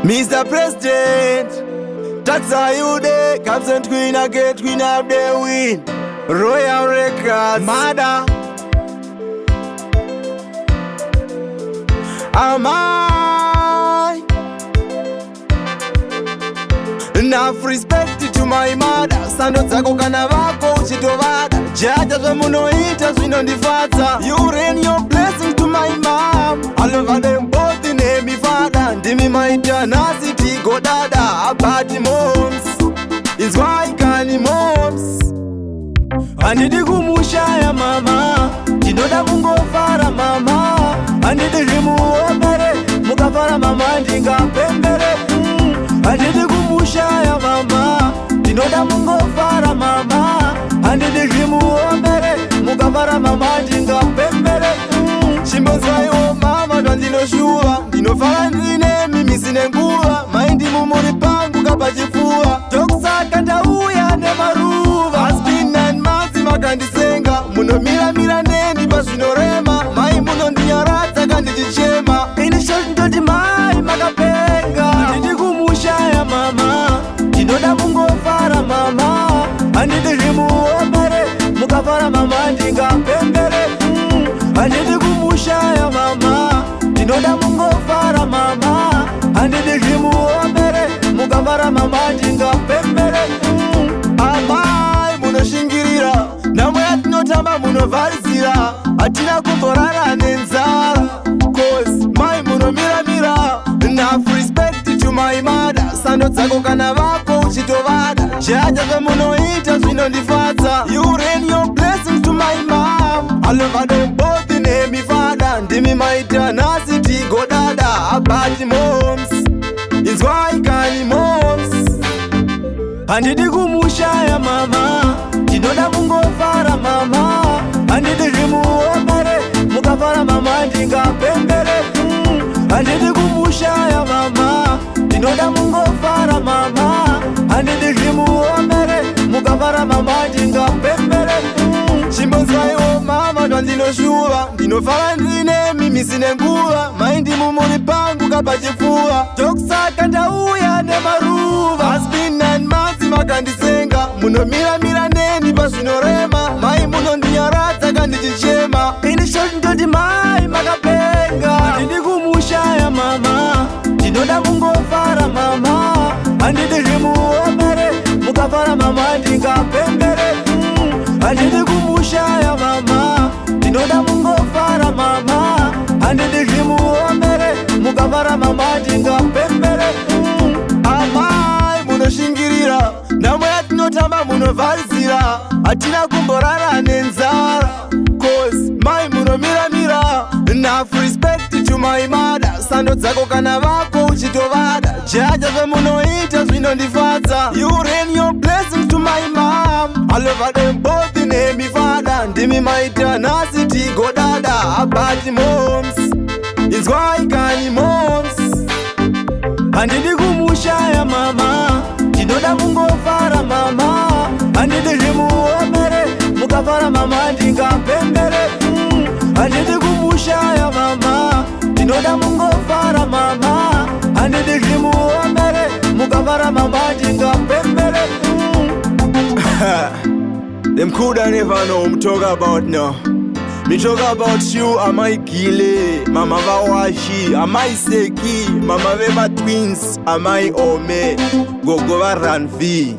Mr. President, that's how you day. Captain Queen, I get Queen of the win. Royal Records, Mother. Am I enough respect to my mother? Sando zako kana vako uchitovada. Jaja zwe munoita zvinondifadza. You rain your blessing to my mom. All over them both in me father. Ndimi maita nasi tigo dada. Abati moms is why kani moms. Andidi kumushaya mama. Tinoda mungofara mama. Andidi rimuomere mukafara mama ndinga pembere. Andidi kumushaya mama. Tinoda mungofara mama. Andidi rimuomere mukafara mama ndinga pembere. Chimbozwayo mama ndinoshua. Ndinofara ndine mimi sine nguva. Maindi mumuri pangu kapachifua. Tokusaka ndauya nemaruva. Aspin and mazi makandisenga. Munomira neni pazvinorema. Mai munondinyaradza kandichichema. Inishoti ndoti mai makapenga. Handidi kumushaya mama. Ndinoda mungofara mama. Handidi rimuomere mukafara mama ndingapembere. Handidi kumushaya mama. Ndinoda mungofara mama. Handidi rimuomere mukafara mama ndingapembere. Amai munoshingirira. Namwe yatinotamba munovharisira. Hatina kumborara nenzara. Cause mai munomira. Enough respect to my mother. Sando dzako kana vako uchitovada. Jaja zvemunoita zvinondifadza. You rain your blessings to my mom. All over them both in me father. Ndimi maita nasi tigo dada. Abati moms is why kani moms. Handidi kumushaya mama. Ndinoda mungofara mama. Handidi rimuomere mukafara mama ndingapembere. Handidi kumushaya mama. Ndinoda mungofara mama. Handidi rimuomere mukafara mama ndingapembere. Chimbozwayo mama ndinoshua. Ndinofara ndine mimi sine nguva. Maindi mumuri pangu kapachifua. Tokusaka ndauya nemaruva. Aspin and mazi makandisenga. Munomira neni pazvinorema. Mai munondinyaradza kandichichema. Inishoti ndoti mai makapenga. Handidi kumushaya mama. Ndinoda mungofara mama. Handidi rimuomere mukafara mama ndingapembere. Handidi kumushaya mama. Ndinoda mungofara mama. Handidi rimuomere mukafara mama ndingapembere. Amai munoshingirira. Namwe yatinotamba munovharisira. Hatina kumborara nenzara. Cause mai munomira. Enough respect to my mother. Sando dzako kana vako uchitovada. Jaja zvemunoita zvinondifadza. You rain your blessings to my mom. All over them both in me father. Ndimi maita nasi tigo dada. Abati moms is why kani moms. Handidi kumushaya mama. Ndinoda mungofara mama. Handidi rimuomere mukafara mama ndingapembere. Handidi kumushaya mama. Ndinoda mungofara mama. Handidi rimuomere mukafara mama ndingapembere. Them coulda never know me talk about now. Me talk about you, am I Gile, Mama Vawashi, am I Seki, Mama Veba Twins, am I Ome, Gogo Ranvi.